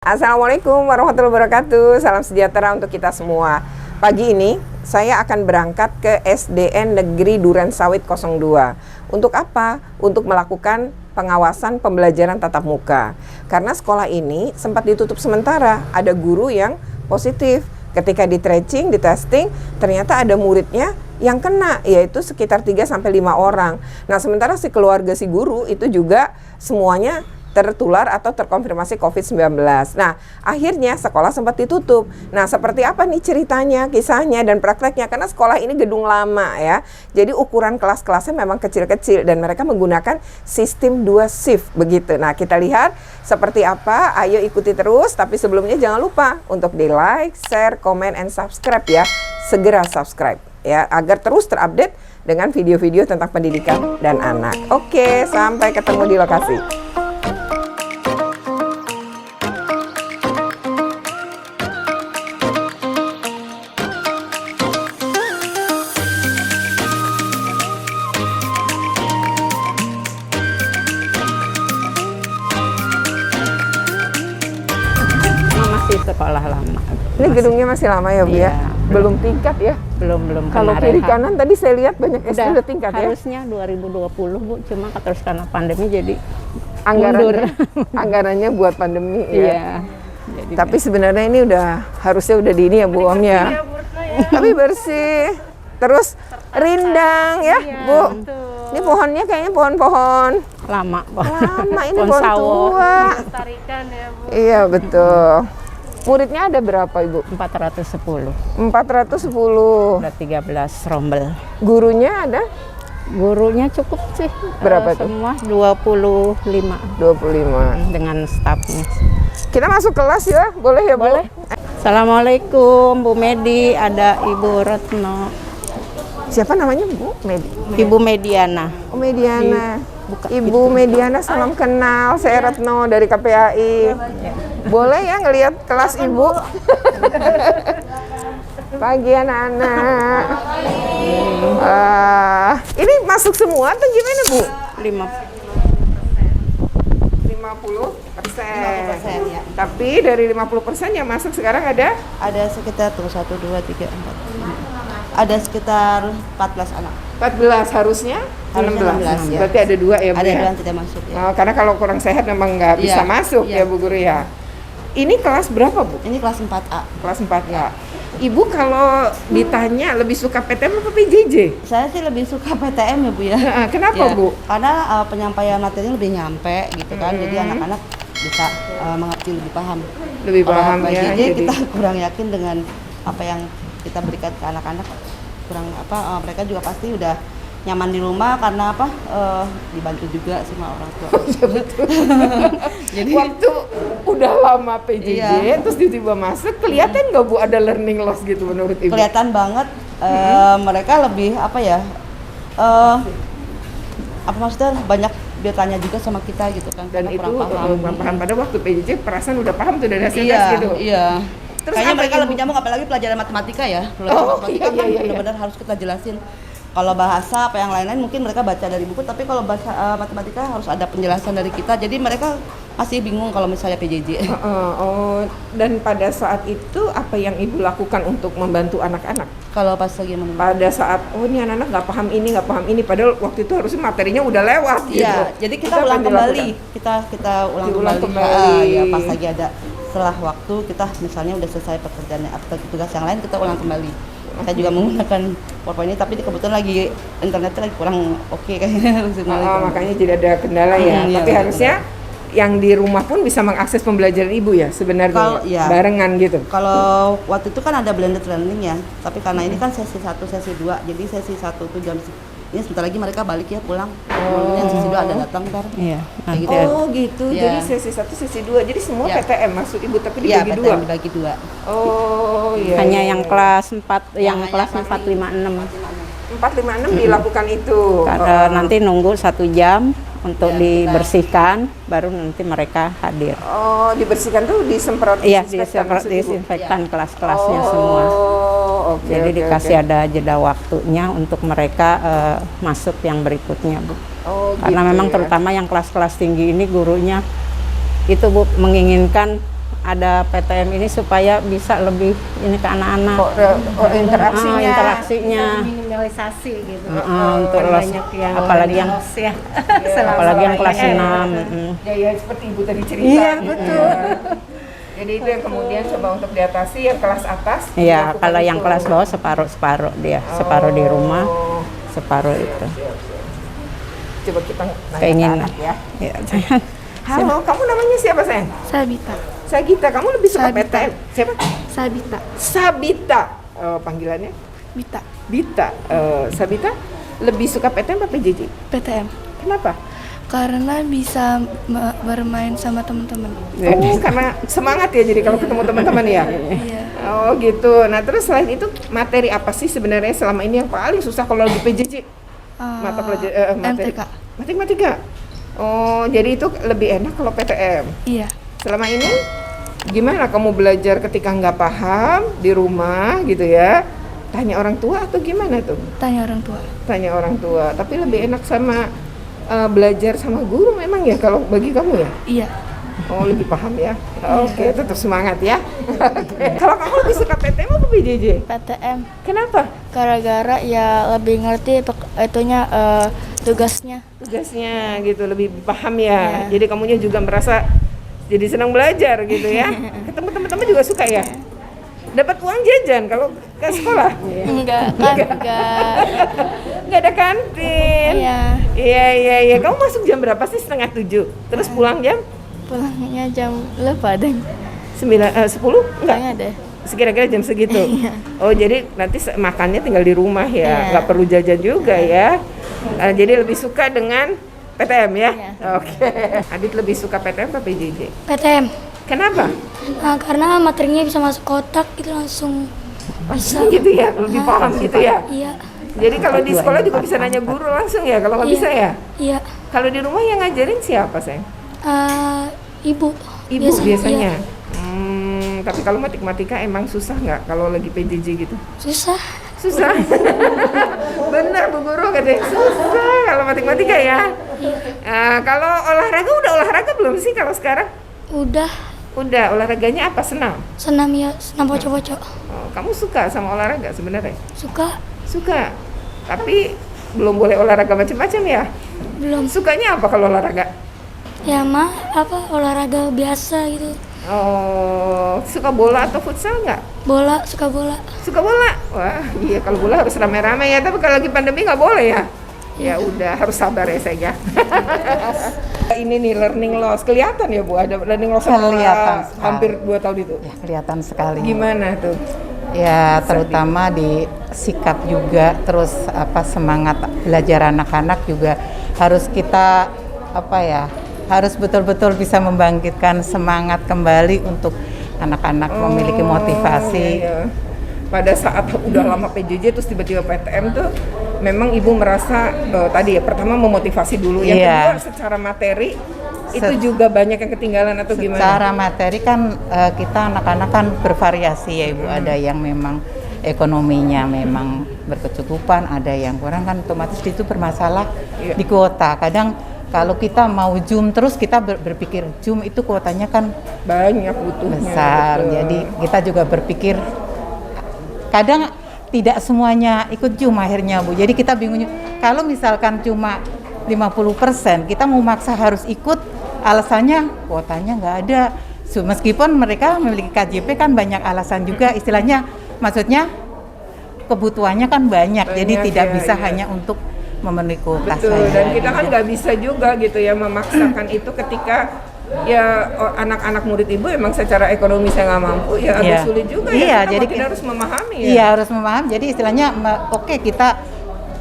Assalamualaikum warahmatullahi wabarakatuh. Salam sejahtera untuk kita semua. Pagi ini saya akan berangkat ke SDN Negeri Durensawit 02. Untuk apa? Untuk melakukan pengawasan pembelajaran tatap muka. Karena sekolah ini sempat ditutup sementara. Ada guru yang positif. Ketika di tracing, di testing, ternyata ada muridnya yang kena, yaitu sekitar 3-5 orang. Nah, sementara si keluarga si guru itu juga semuanya tertular atau terkonfirmasi COVID-19. Nah, akhirnya sekolah sempat ditutup. Nah, seperti apa nih ceritanya, kisahnya, dan prakteknya? Karena sekolah ini gedung lama ya. Jadi ukuran kelas-kelasnya memang kecil-kecil dan mereka menggunakan sistem 2 shift begitu. Nah, kita lihat seperti apa. Ayo ikuti terus. Tapi sebelumnya jangan lupa untuk di like, share, comment, and subscribe ya. Segera subscribe ya, agar terus terupdate dengan video-video tentang pendidikan dan anak. Oke, sampai ketemu di lokasi. Sekolah lama. Ini gedungnya masih lama ya, Bu ya? Belum tingkat ya? Belum. Kalau kiri kanan tadi saya lihat banyak SD udah tingkat ya? Harusnya 2020, Bu, cuma terus karena pandemi jadi anggarannya buat pandemi ya. Iya. Jadi tapi sebenarnya ini harusnya udah di ini ya, Bu Om ya. Tapi bersih. Terus rindang ya, Bu. betul. Ini pohonnya kayaknya pohon-pohon Lama, Pak. lama, ini Pohon pohon sawo. tua. Melestarikan ya, Bu. Iya, betul. Muridnya ada berapa, Ibu? 410. 410. Ada 13 rombel. Gurunya ada Gurunya cukup sih. Berapa tuh? Semua 25 25. dengan stafnya. Kita masuk kelas ya, boleh ya, Bu? Boleh. Assalamualaikum, Bu Medi, ada Ibu Retno. Siapa namanya, Bu? Ibu Mediana. Oh, Mediana. Buka Ibu Mediana, salam kenal. Saya Retno dari KPAI. Boleh ya ngelihat kelas Ibu? Pagi anak-anak. Ini masuk semua atau gimana, Bu? 50%. Ya. Tapi dari 50% yang masuk sekarang ada? Ada sekitar 1, 2, 3, 4, 5. Ada sekitar 14 anak. 14 harusnya? Harusnya 16, ya. Berarti ada 2 ya, Bu Ada ya? yang tidak masuk ya. Oh, karena kalau kurang sehat memang nggak Iya, bisa masuk iya. ya, Bu Guru ya. Ini kelas berapa, Bu? Ini kelas 4A. Kelas 4 ya. Ibu kalau ditanya lebih suka PTM atau PJJ? Saya sih lebih suka PTM ya, Bu ya. Kenapa, Ya, Bu? Karena penyampaian materinya lebih nyampe gitu kan. Jadi anak-anak bisa mengerti, lebih paham. Lebih Kalau paham ya. PJJ kita kurang yakin dengan apa yang kita berikan ke anak-anak. Mereka juga pasti udah nyaman di rumah karena dibantu juga sama orang tua. Iya, betul. Jadi Waktu udah lama PJJ, Iya. terus tiba-tiba masuk, kelihatan nggak, Bu, ada learning loss gitu menurut Ibu? kelihatan banget mereka lebih maksudnya banyak dia tanya juga sama kita gitu kan. Dan karena itu kurang paham. Pada waktu PJJ perasaan udah paham tuh dari hasil Iya, tes gitu. iya. Terus Kayaknya apa mereka Ibu? lebih nyambung, apalagi pelajaran matematika ya. Pelajaran Oh, matematika iya, kan iya. benar-benar harus kita jelasin. Kalau bahasa apa yang lain-lain mungkin mereka baca dari buku, tapi kalau bahasa matematika harus ada penjelasan dari kita. Jadi mereka masih bingung kalau misalnya PJJ. Dan pada saat itu apa yang Ibu lakukan untuk membantu anak-anak? Kalau pas lagi menunggu. Pada saat ini anak-anak nggak paham ini, padahal waktu itu harusnya materinya udah lewat gitu. Iya, jadi kita Itu apa ulang yang kembali. dilakukan? Kita ulang Diulang kembali. kembali. Ya, pas lagi ada setelah waktu kita misalnya udah selesai pekerjaan atau tugas yang lain, kita ulang kembali. Saya juga menggunakan PowerPoint ini, tapi kebetulan lagi internetnya lagi kurang oke kayaknya. Makanya tidak ada kendala ya. Iya, Tapi harusnya yang di rumah pun bisa mengakses pembelajaran Ibu ya sebenarnya, Kalau- iya. barengan gitu. Kalau waktu itu kan ada blended learning ya, tapi karena ini kan sesi 1, sesi 2, jadi sesi 1 tuh ini sebentar lagi mereka balik ya pulang. Kemudian sesi 2 ada datang ntar. Iya. Kayak gitu. Oh gitu, Iya. jadi sesi 1, sesi 2, jadi semua Iya. PTM masuk Ibu tapi Iya, dibagi PTM 2. dibagi 2. Oh iya. Hanya iya, yang iya. kelas 4, yang hanya kelas kelas 4, 5, 6. 4, 5, 6 dilakukan itu. Nanti nunggu 1 jam untuk Ya, dibersihkan, baru nanti mereka hadir. Oh, dibersihkan tuh disemprot Iya, disinfektan maksud Ibu? disinfektan kelas-kelasnya semua. Oh, oke. Jadi oke, dikasih oke. ada jeda waktunya untuk mereka masuk yang berikutnya, Bu. Oh, Karena gitu memang ya. terutama yang kelas-kelas tinggi ini gurunya itu, Bu, menginginkan ada PTM ini supaya bisa lebih ini ke anak-anak. Interaksinya. Interaksinya. Minimalisasi gitu. Untuk los, Banyak yang apalagi yang los ya. apalagi yang kelas 6. Ya seperti ibu tadi cerita. Iya, betul. Jadi itu yang kemudian coba untuk diatasi yang kelas atas. Iya, dilakukan kalau yang itu. kelas bawah separuh dia, separuh di rumah, Oh, separuh itu. coba kita nanya ke Keinginan. anak ya. Ya. Halo, kamu namanya siapa sayang? Sabita. Sagita, kamu lebih suka Sabita. PTM? Siapa? Sabita. Sabita. Panggilannya? Bita. Bita. Sabita lebih suka PTM apa PJJ? PTM. Kenapa? Karena bisa bermain sama teman-teman. Oh, karena semangat ya jadi kalau ketemu teman-teman ya? Iya. Oh gitu. Nah terus selain itu materi apa sih sebenarnya selama ini yang paling susah kalau di PJJ? Mata pelajaran materi MTK. matematika. Oh, jadi itu lebih enak kalau PTM. Iya. Selama ini gimana kamu belajar ketika nggak paham di rumah gitu ya? Tanya orang tua atau gimana tuh? Tanya orang tua. Tanya orang tua. Tapi lebih enak sama belajar sama guru memang ya kalau bagi kamu ya? Iya. Oh, lebih paham ya? Oke, tetap semangat ya. Kalau kamu lebih suka PTM apa PJJ? PTM. Kenapa? Gara-gara ya lebih ngerti tugasnya. Tugasnya gitu, lebih paham ya. Iya. Jadi kamunya juga merasa jadi senang belajar gitu ya. Ketemu teman-teman juga suka ya? Dapat uang jajan kalau ke sekolah? Enggak kan? Enggak. Nggak ada kantin. Iya. Iya. Kamu masuk jam berapa sih? 6:30. Terus pulang jam Pulangnya jam lupa deh. 10? Enggak. Kayaknya deh. Sekira-kira jam segitu. Oh, jadi nanti makannya tinggal di rumah ya. Iya. Nggak perlu jajan juga ya. Jadi lebih suka dengan PTM ya? Iya. Oke. Adit lebih suka PTM atau PJJ? PTM. Kenapa? Karena materinya bisa masuk kotak gitu langsung bisa. Gitu ya, lebih paham gitu ya. Iya. Jadi kalau di sekolah juga bisa nanya guru langsung ya, kalau nggak Iya. bisa ya. Iya. Kalau di rumah yang ngajarin siapa sayang? Ibu. Ibu biasanya. Iya. Tapi kalau matematika emang susah nggak kalau lagi PJJ gitu? Susah. Susah. Bener Bu Guru katanya susah kalau matematika ya. Kalau olahraga udah olahraga belum sih kalau sekarang? Udah, olahraganya apa? Senam? Senam ya, senam pocok-pocok. Oh, kamu suka sama olahraga sebenarnya? Suka. Suka. Tapi belum boleh olahraga macam-macam ya? Belum. Sukanya apa kalau olahraga? Ya olahraga biasa gitu. Oh, suka bola atau futsal nggak? Bola, suka bola. Suka bola? Wah, iya kalau bola harus rame-rame ya. Tapi kalau lagi pandemi nggak boleh ya? Ya udah, harus sabar ya saya. Ini nih learning loss, kelihatan ya Bu, ada learning loss Kelihatan sekali. hampir 2 tahun itu. Ya, kelihatan sekali. Gimana tuh? Ya, terutama di sikap juga, terus semangat belajar anak-anak juga harus kita harus betul-betul bisa membangkitkan semangat kembali untuk anak-anak memiliki motivasi. Iya. Pada saat udah lama PJJ terus tiba-tiba PTM tuh memang ibu merasa tadi ya pertama memotivasi dulu, yang Iya. kedua secara materi itu juga banyak yang ketinggalan atau gimana? Secara materi kan kita anak-anak kan bervariasi ya Ibu, ada yang memang ekonominya memang berkecukupan, ada yang kurang, kan otomatis itu bermasalah di kuota. Kadang kalau kita mau Zoom terus kita berpikir Zoom itu kuotanya kan Banyak butuhnya. besar, betul. jadi kita juga berpikir kadang tidak semuanya ikut Zoom akhirnya Bu. Jadi kita bingung kalau misalkan cuma 50% kita mau maksa harus ikut, alasannya kuotanya nggak ada. Meskipun mereka memiliki KJP kan banyak alasan juga, istilahnya maksudnya kebutuhannya kan banyak jadi tidak ya, bisa ya. hanya untuk memenuhi kuota Betul, saja. dan kita kan nggak bisa juga gitu ya memaksakan itu ketika ya anak-anak murid ibu emang secara ekonomi saya nggak mampu ya agak Iya. sulit juga Iya, ya kita jadi makin harus memahami ya. Iya, harus memahami. Jadi istilahnya oke, kita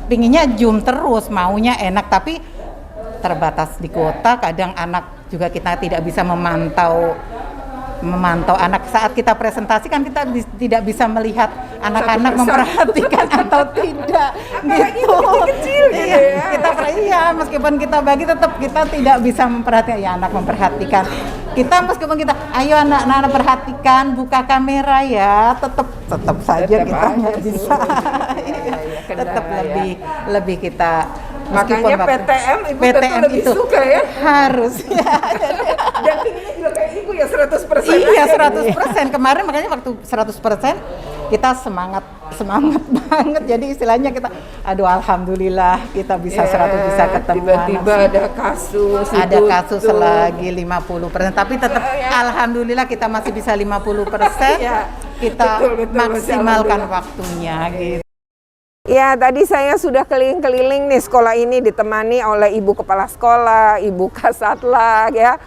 pinginnya Zoom terus, maunya enak, tapi terbatas di kuota. Kadang anak juga kita tidak bisa memantau anak saat kita presentasi, kan kita tidak bisa melihat anak-anak persatu. memperhatikan atau tidak. Apalagi gitu. kecil gitu Iya, ya. kita meskipun kita bagi tetap kita tidak bisa memperhatikan ya anak memperhatikan. Kita meskipun kita ayo anak-anak perhatikan, buka kamera ya, tetap saja Tetap kita aja nggak bisa. Iya, kendala Tetap ya. lebih kita Makanya PTM ibu tentu lebih itu suka ya. harus ya. Dan pinginnya juga kayak ibu ya 100% 100%. Iya 100%. Kemarin makanya waktu 100% kita semangat banget. Jadi istilahnya kita, aduh alhamdulillah kita bisa 100 bisa ketemu. Tiba-tiba anak. ada kasus. Ada ditutup. kasus lagi 50%, tapi tetap alhamdulillah kita masih bisa 50%. Iya. Kita Betul, maksimalkan alhamdulillah. waktunya gitu. Ya, tadi saya sudah keliling-keliling nih sekolah ini ditemani oleh ibu kepala sekolah, ibu kasatlag ya.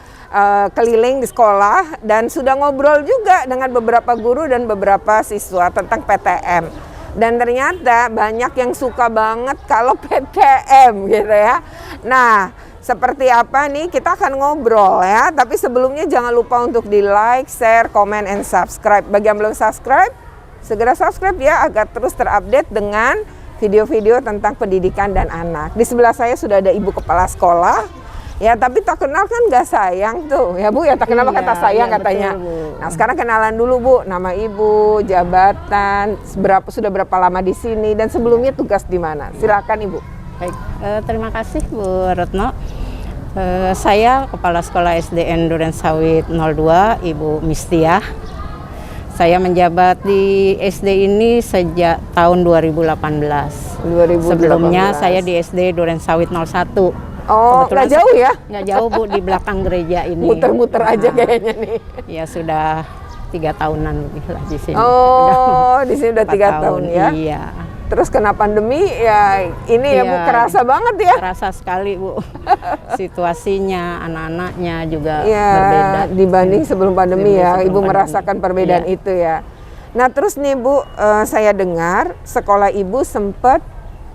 Keliling di sekolah dan sudah ngobrol juga dengan beberapa guru dan beberapa siswa tentang PTM. Dan ternyata banyak yang suka banget kalau PTM gitu ya. Nah, seperti apa nih kita akan ngobrol ya. Tapi sebelumnya jangan lupa untuk di like, share, comment, and subscribe. Bagi yang belum subscribe, segera subscribe ya agar terus terupdate dengan video-video tentang pendidikan dan anak. Di sebelah saya sudah ada ibu kepala sekolah. Ya, tapi tak kenal kan nggak sayang tuh, ya Bu, ya tak kenal kata sayang katanya. betul, Bu. Nah, sekarang kenalan dulu Bu, nama Ibu, jabatan, sudah berapa lama di sini, dan sebelumnya tugas di mana? Silakan Ibu. Baik, terima kasih Bu Retno. Saya Kepala Sekolah SDN Durensawit 02, Ibu Mistiah. Saya menjabat di SD ini sejak tahun 2018. 2018. Sebelumnya saya di SD Durensawit 01. Oh, nggak jauh ya? Nggak jauh Bu, di belakang gereja ini. Muter-muter aja Nah, kayaknya nih. Ya sudah 3 tahunan lebih lah di sini. Oh, di sini udah 4 3 tahun ya. Iya. Terus kena pandemi ya ini ya Bu, Iya. kerasa banget ya. Kerasa sekali Bu. Situasinya, anak-anaknya juga Ya, berbeda. dibanding sebelum pandemi ya, Sebelum Ibu pandemi. merasakan perbedaan Iya. itu ya. Nah terus nih Bu, saya dengar sekolah Ibu sempat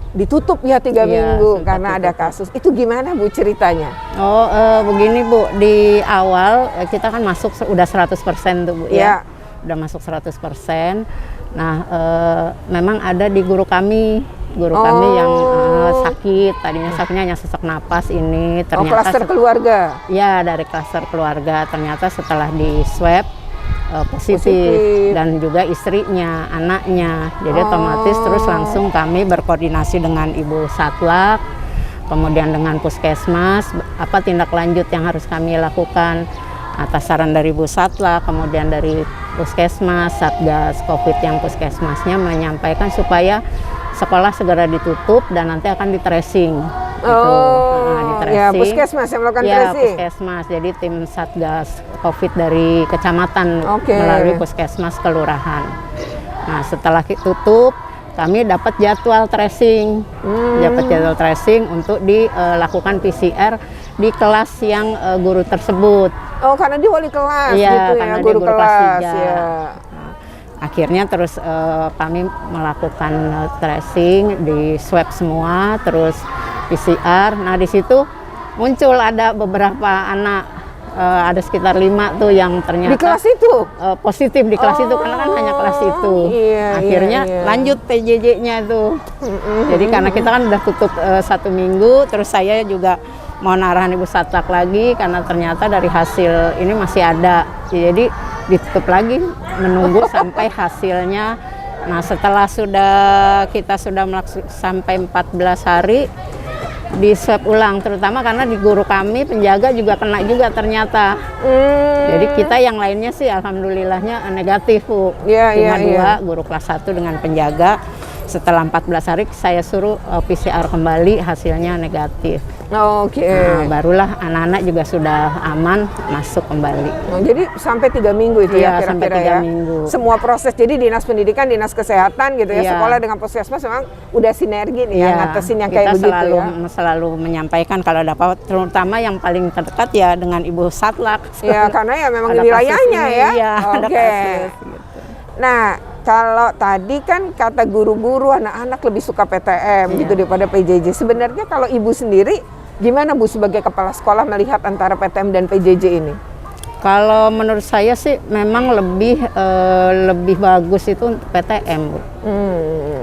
ditutup ya 3 Iya, minggu sempat karena ada ditutup. kasus. Itu gimana Bu ceritanya? Oh, begini Bu, di awal kita kan masuk udah 100% tuh Bu Iya. ya. Udah masuk 100%. Nah, memang ada di guru kami yang sakit, tadinya sakitnya hanya sesak napas ini, Oh, ternyata klaster keluarga. ya dari klaster keluarga, ternyata setelah di swab positif Positif. dan juga istrinya, anaknya. Jadi otomatis terus langsung kami berkoordinasi dengan Ibu Satlak, kemudian dengan Puskesmas, apa tindak lanjut yang harus kami lakukan atas saran dari Ibu Satlak, kemudian dari Puskesmas, Satgas Covid yang Puskesmasnya menyampaikan supaya sekolah segera ditutup dan nanti akan di tracing. Oh, ya Puskesmas yang melakukan Ya, tracing. Puskesmas. Jadi tim Satgas Covid dari kecamatan Oke. melalui Puskesmas kelurahan. Nah, setelah tutup, kami dapat jadwal tracing. Dapat jadwal tracing untuk dilakukan PCR di kelas yang guru tersebut. Oh, karena dia wali kelas Iya, gitu ya, karena dia guru guru kelas kelas 3. ya. Nah, akhirnya terus kami melakukan tracing, di swab semua, terus PCR. Nah, di situ muncul ada beberapa anak, ada sekitar 5 tuh yang ternyata Di kelas itu? positif di kelas itu, karena kan hanya kelas itu. Iya, Akhirnya iya. lanjut PJJ-nya tuh. Jadi karena kita kan udah tutup 1 minggu, terus saya juga mau arahan Ibu Satlak lagi karena ternyata dari hasil ini masih ada. Jadi ditutup lagi menunggu sampai hasilnya. Nah, setelah kita sudah sampai 14 hari di swab ulang, terutama karena di guru kami penjaga juga kena juga ternyata. Jadi kita yang lainnya sih alhamdulillahnya negatif Bu. Iya, Cuma iya, 2 guru kelas 1 dengan penjaga. Setelah 14 hari saya suruh PCR kembali, hasilnya negatif. Oke. Nah, barulah anak-anak juga sudah aman masuk kembali. Nah, jadi sampai 3 minggu itu ya Iya, sampai kira-kira 3 ya. minggu. Semua proses, jadi dinas pendidikan, dinas kesehatan gitu ya, Iya. sekolah dengan puskesmas memang udah sinergi nih ya, ngatasin yang kayak kita begitu selalu, ya. selalu menyampaikan kalau ada apa, terutama yang paling terdekat ya dengan Ibu Satlak. Ya, karena ya memang Ada di kasus wilayahnya ini, ya. iya, ada Oke. kasus, gitu. Nah, kalau tadi kan kata guru-guru anak-anak lebih suka PTM Iya. gitu daripada PJJ. Sebenarnya kalau Ibu sendiri gimana Bu sebagai kepala sekolah melihat antara PTM dan PJJ ini? Kalau menurut saya sih memang lebih bagus itu untuk PTM, Bu.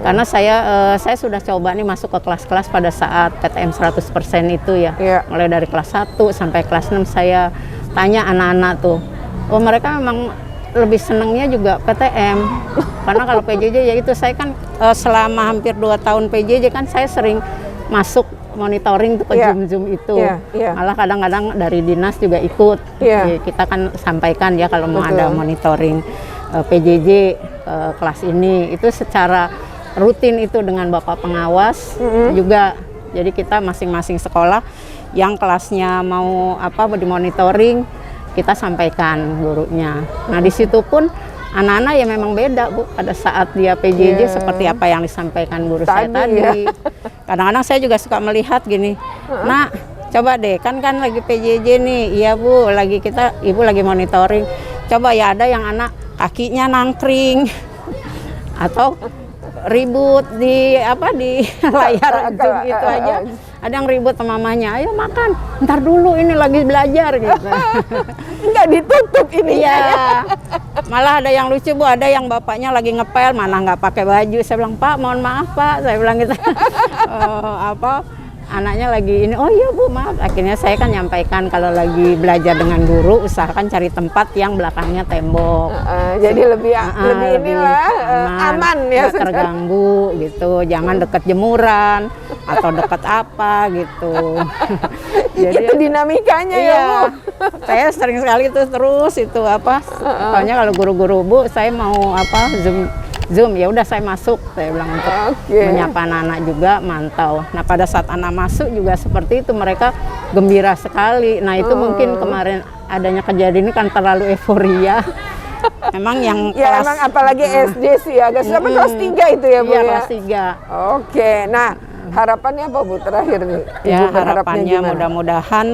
Karena saya sudah coba nih masuk ke kelas-kelas pada saat PTM 100% itu ya. Iya. Mulai dari kelas 1 sampai kelas 6 saya tanya anak-anak tuh. Oh, mereka memang lebih senangnya juga PTM. Karena kalau PJJ ya itu saya kan selama hampir 2 tahun PJJ kan saya sering masuk monitoring tuh ke Iya. Zoom itu. Iya, iya. Malah kadang-kadang dari dinas juga ikut. Iya. Kita kan sampaikan ya kalau mau Betul. ada monitoring PJJ kelas ini itu secara rutin itu dengan Bapak pengawas juga. Jadi kita masing-masing sekolah yang kelasnya mau dimonitoring, kita sampaikan gurunya. Nah di situ pun anak-anak ya memang beda Bu, pada saat dia PJJ Iya. seperti apa yang disampaikan guru saya Tadi, tadi. Kadang-kadang saya juga suka melihat gini, nah coba deh kan lagi PJJ nih, iya Bu, ibu lagi monitoring. Coba ya ada yang anak kakinya nangkring atau ribut di layar Zoom itu aja. Ada yang ribut sama mamanya, ayo makan, ntar dulu ini lagi belajar gitu. Nggak ditutup ini. Iya, malah ada yang lucu Bu, ada yang bapaknya lagi ngepel, mana nggak pakai baju. Saya bilang, Pak mohon maaf Pak, saya bilang gitu. Anaknya lagi ini, oh iya Bu maaf. Akhirnya saya kan nyampaikan kalau lagi belajar dengan guru, usahakan cari tempat yang belakangnya tembok. Jadi lebih inilah aman ya. nggak terganggu gitu, jangan deket jemuran atau deket apa gitu. Jadi Itu dinamikanya ya Bu. iya, saya sering sekali itu terus itu soalnya kalau guru-guru Bu, saya mau Zoom ya udah saya masuk, saya bilang untuk menyapa anak-anak juga, mantau. Nah pada saat anak masuk juga seperti itu, mereka gembira sekali. Nah itu mungkin kemarin adanya kejadian ini kan terlalu euforia. Memang yang Ya kelas emang apalagi SD sih agak sampai kelas 3 itu ya Bu iya, ya. kelas 3. Oke, nah harapannya apa Bu terakhir nih? Ya Ibu berharapnya harapannya gimana? mudah-mudahan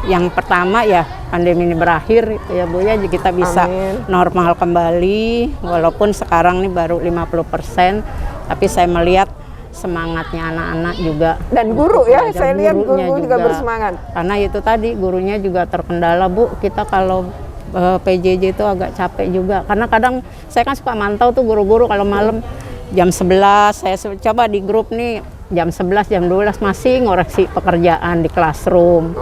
yang pertama ya pandemi ini berakhir ya Bu ya, kita bisa Amin. normal kembali, walaupun sekarang nih baru 50%, tapi saya melihat semangatnya anak-anak juga. Dan guru ya, Dan saya lihat gurunya guru juga bersemangat. Karena itu tadi gurunya juga terkendala Bu, kita kalau PJJ itu agak capek juga, karena kadang saya kan suka mantau tuh guru-guru kalau malam jam 11 saya coba di grup nih, jam 11 jam 12 masih ngoreksi pekerjaan di classroom.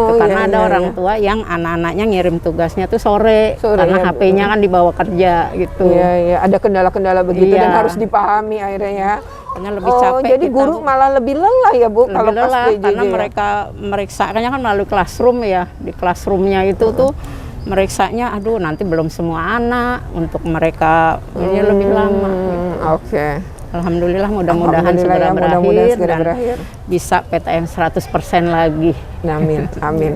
Karena ada orang tua yang anak-anaknya ngirim tugasnya tuh sore karena ya, HP-nya kan dibawa kerja gitu. Iya, iya, ada kendala-kendala begitu Iya. dan harus dipahami akhirnya ya. Makanya lebih capek jadi kita, guru Bu. malah lebih lelah ya Bu Lebih kalau pas lelah PJJ karena ya? mereka meriksanya kan melalui classroom ya. Di classroomnya itu tuh meriksanya, aduh nanti belum semua anak, untuk mereka ini lebih lama. Gitu. Oke. Alhamdulillah mudah-mudahan Alhamdulillah segera ya, berakhir mudah-mudahan segera dan berakhir. bisa PTM 100% lagi. Amin, amin.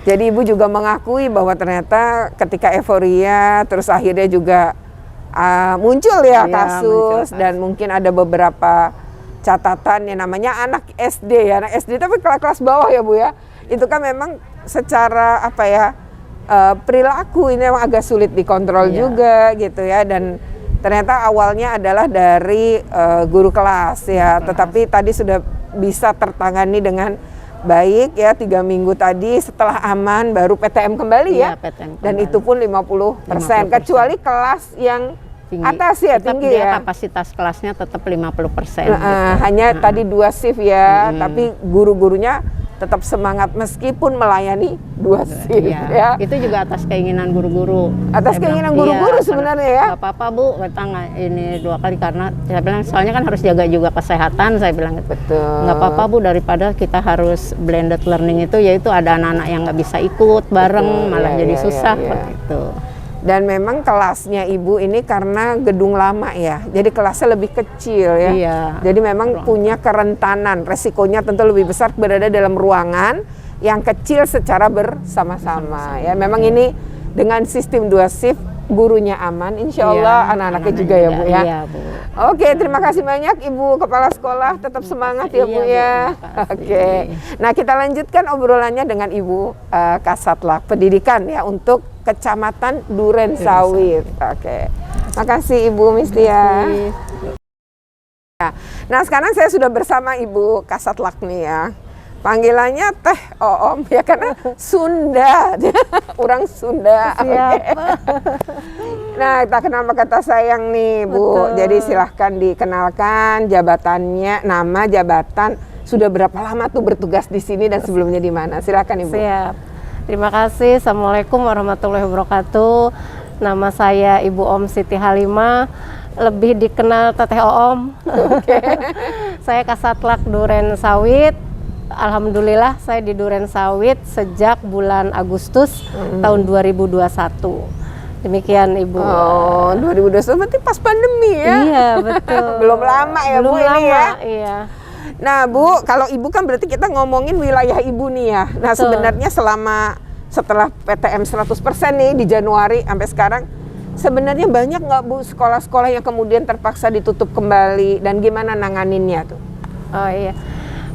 Jadi Ibu juga mengakui bahwa ternyata ketika euforia terus akhirnya juga muncul ya Iya, kasus muncul dan mungkin ada beberapa catatan yang namanya anak SD ya, anak SD tapi kelas-kelas bawah ya Bu ya. Itu kan memang secara perilaku ini memang agak sulit dikontrol Iya. juga gitu ya, dan ternyata awalnya adalah dari guru kelas ya, tetapi tadi sudah bisa tertangani dengan baik ya, 3 minggu tadi setelah aman baru PTM kembali ya. Iya, PTM Dan kembali. itu pun 50%, kecuali kelas yang Tinggi. atas ya, Tetap tinggi dia ya. kapasitas kelasnya tetap 50%. Hanya tadi 2 shift ya, tapi guru-gurunya tetap semangat meskipun melayani 2 shift Iya, ya. itu juga atas keinginan guru-guru. Atas Saya keinginan bilang, guru-guru iya, sebenarnya ya. Nggak apa-apa Bu, kita nggak ini 2 kali karena saya bilang soalnya kan harus jaga juga kesehatan, saya bilang gitu. Betul. Nggak apa-apa Bu, daripada kita harus blended learning itu, yaitu ada anak-anak yang nggak bisa ikut bareng, Betul, malah iya, jadi iya, susah iya, iya. seperti itu. Dan memang kelasnya Ibu ini karena gedung lama ya, jadi kelasnya lebih kecil ya. Iya. Jadi memang punya kerentanan, resikonya tentu lebih besar berada dalam ruangan yang kecil secara bersama-sama ya. Memang ini dengan sistem 2 shift, gurunya aman, insya Allah Iya, anak-anaknya juga ya Bu ya. Iya Bu. Oke, terima kasih banyak Ibu Kepala Sekolah, tetap semangat ya Bu Iya, Bu, ya. terima kasih. Oke, nah kita lanjutkan obrolannya dengan Ibu Kasatlah Pendidikan ya untuk Kecamatan Duren Sawit. Oke, makasih Ibu Mistia. Nah sekarang saya sudah bersama Ibu Kasatlak nih ya. Panggilannya Teh Oom ya karena Sunda, orang Sunda. Oke. Nah, tak kenal maka kata sayang nih Bu. Betul. Jadi silahkan dikenalkan jabatannya, nama, jabatan. Sudah berapa lama tuh bertugas di sini dan sebelumnya di mana? Silakan Ibu. Siap. Terima kasih. Assalamualaikum warahmatullahi wabarakatuh. Nama saya Ibu Om Siti Halimah, lebih dikenal Teteh Oom. saya Kasatlantas Duren Sawit. Alhamdulillah saya di Duren Sawit sejak bulan Agustus tahun 2021. Demikian Ibu. Oh, 2021 berarti pas pandemi ya? Iya, betul. Belum lama ya Belum Bu ini ya? Iya. Nah Bu, kalau Ibu kan berarti kita ngomongin wilayah Ibu nih ya. Nah Betul. sebenarnya setelah PTM 100% nih di Januari sampai sekarang, sebenarnya banyak nggak Bu sekolah-sekolah yang kemudian terpaksa ditutup kembali dan gimana nanganinnya tuh? Oh iya.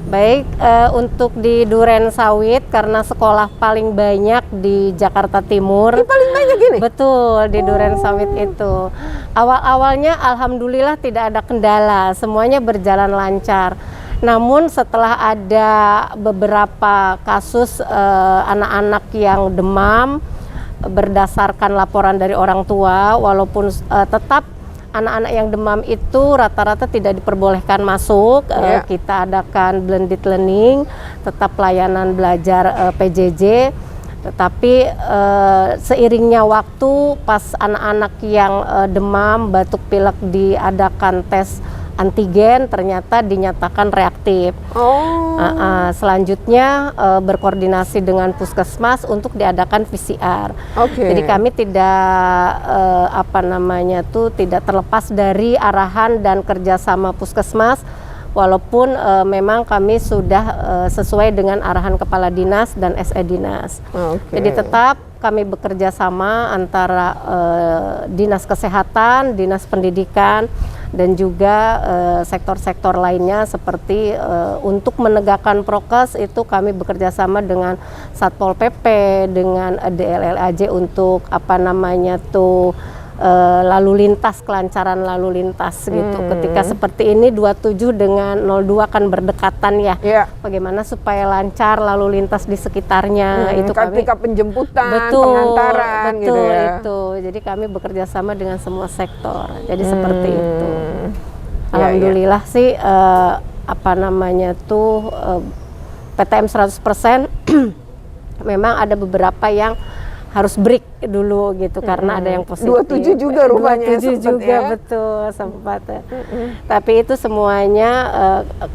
Baik, untuk di Duren Sawit karena sekolah paling banyak di Jakarta Timur. Paling banyak ini? Betul, di Duren Sawit itu. Awal-awalnya alhamdulillah tidak ada kendala, semuanya berjalan lancar. Namun setelah ada beberapa kasus anak-anak yang demam berdasarkan laporan dari orang tua, walaupun tetap anak-anak yang demam itu rata-rata tidak diperbolehkan masuk. Kita adakan blended learning, tetap pelayanan belajar PJJ. Tetapi seiringnya waktu, pas anak-anak yang demam, batuk pilek diadakan tes antigen, ternyata dinyatakan reaktif. Selanjutnya berkoordinasi dengan puskesmas untuk diadakan PCR. Jadi kami tidak terlepas dari arahan dan kerjasama puskesmas, walaupun memang kami sudah sesuai dengan arahan kepala dinas dan SE dinas. Jadi tetap kami bekerja sama antara dinas kesehatan, dinas pendidikan, dan juga sektor-sektor lainnya seperti untuk menegakkan prokes itu kami bekerja sama dengan Satpol PP, dengan DLLAJ untuk lalu lintas, kelancaran lalu lintas gitu. Ketika seperti ini 27 dengan 02 kan berdekatan ya. Bagaimana supaya lancar lalu lintas di sekitarnya itu ketika penjemputan, betul, pengantaran betul, gitu ya. itu. Jadi kami bekerja sama dengan semua sektor. Jadi seperti itu. Alhamdulillah sih PTM 100% memang ada beberapa yang harus break dulu gitu karena ada yang positif. 27 juga rupanya 27 juga ya? Betul sempat. Tapi itu semuanya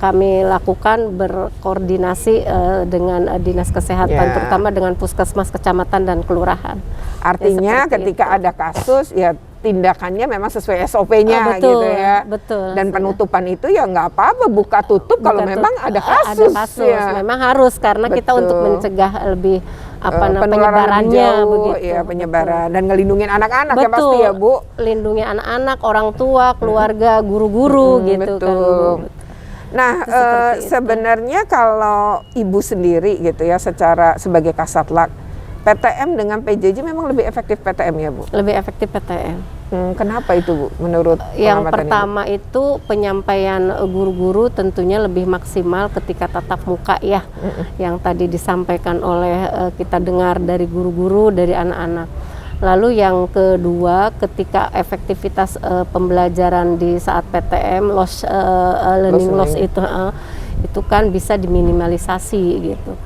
kami lakukan berkoordinasi dengan dinas kesehatan, terutama dengan puskesmas, kecamatan dan kelurahan. Artinya ketika ada kasus ya tindakannya memang sesuai SOP-nya gitu ya. Betul. Dan penutupan itu ya nggak apa-apa buka tutup kalau memang ada kasus. Ada kasus, memang harus karena kita untuk mencegah lebih penyebarannya begitu. Ya, penyebaran dan ngelindungin anak-anak ya Betul. pasti ya Bu. Lindungi anak-anak, orang tua, keluarga, guru-guru gitu kan Bu. Nah, sebenarnya kalau Ibu sendiri gitu ya sebagai Kasatlantas, PTM dengan PJJ memang lebih efektif PTM ya Bu? Lebih efektif PTM. Kenapa itu Bu menurut Yang pengamatan pertama itu penyampaian guru-guru tentunya lebih maksimal ketika tatap muka ya. Yang tadi disampaikan oleh kita dengar dari guru-guru, dari anak-anak. Lalu yang kedua, ketika efektivitas pembelajaran di saat PTM learning loss itu kan bisa diminimalisasi gitu.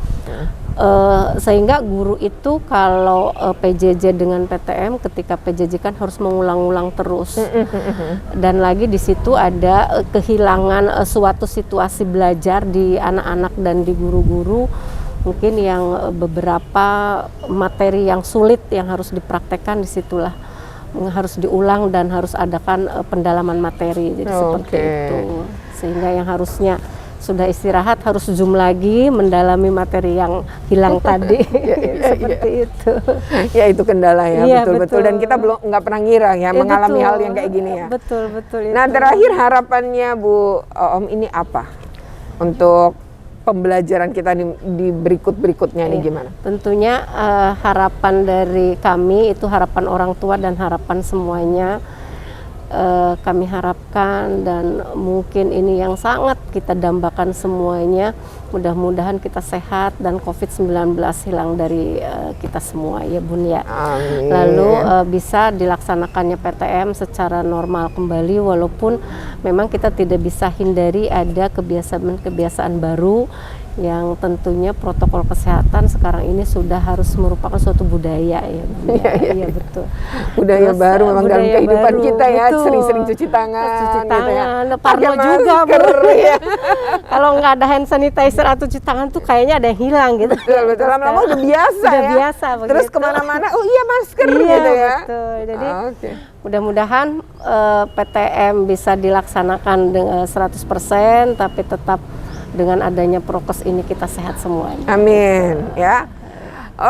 Sehingga guru itu kalau PJJ dengan PTM, ketika PJJ kan harus mengulang-ulang terus. Dan lagi di situ ada kehilangan suatu situasi belajar di anak-anak dan di guru-guru. Mungkin yang beberapa materi yang sulit yang harus dipraktekkan disitulah harus diulang dan harus adakan pendalaman materi. Jadi seperti itu. Sehingga yang harusnya sudah istirahat harus zoom lagi mendalami materi yang hilang tadi. Seperti itu. Ya itu kendala ya, betul-betul. Dan kita nggak pernah ngira ya mengalami hal yang kayak gini ya. Betul. Nah terakhir harapannya Bu Om ini apa untuk pembelajaran kita di berikutnya nih gimana? Tentunya harapan dari kami itu harapan orang tua dan harapan semuanya. Kami harapkan dan mungkin ini yang sangat kita dambakan semuanya, mudah-mudahan kita sehat dan COVID-19 hilang dari kita semua ya Bun ya. Amin. Lalu bisa dilaksanakannya PTM secara normal kembali, walaupun memang kita tidak bisa hindari ada kebiasaan-kebiasaan baru yang tentunya protokol kesehatan sekarang ini sudah harus merupakan suatu budaya ya Bun ya. Iya betul. Budaya Terus, baru memang dalam budaya kehidupan baru, kita ya, betul. sering-sering cuci tangan, Cuci gitu ya. tangan, Pakai Parno juga masker, Bu. ya. Kalau nggak ada hand sanitizer atau cuci tangan tuh kayaknya ada yang hilang gitu. Betul, betul. Lama-lama udah biasa Udah ya. biasa Terus begitu. kemana-mana, oh iya masker Iya, gitu ya. betul. Jadi Oke. mudah-mudahan PTM bisa dilaksanakan dengan 100%, tapi tetap dengan adanya prokes ini kita sehat semuanya. Amin ya.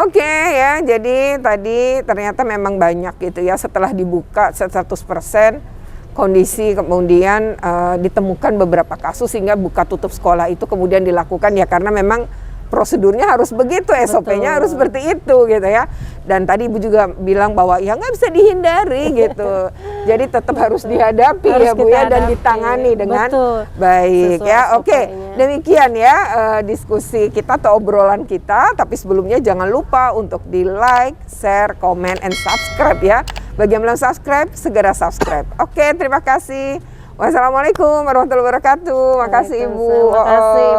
Oke ya, jadi tadi ternyata memang banyak gitu ya, setelah dibuka 100% kondisi kemudian ditemukan beberapa kasus sehingga buka tutup sekolah itu kemudian dilakukan ya karena memang prosedurnya harus begitu, SOP-nya harus seperti itu gitu ya. Dan tadi Ibu juga bilang bahwa ya nggak bisa dihindari gitu. Jadi tetap harus dihadapi Harus ya Bu kita ya dan hadapi. ditangani dengan Betul. baik Sesuai ya. Oke, SOP-nya. demikian ya diskusi kita atau obrolan kita. Tapi sebelumnya jangan lupa untuk di like, share, comment, and subscribe ya. Bagi yang belum subscribe, segera subscribe. Oke, terima kasih. Wassalamualaikum warahmatullahi wabarakatuh. Makasih Ibu. Terima kasih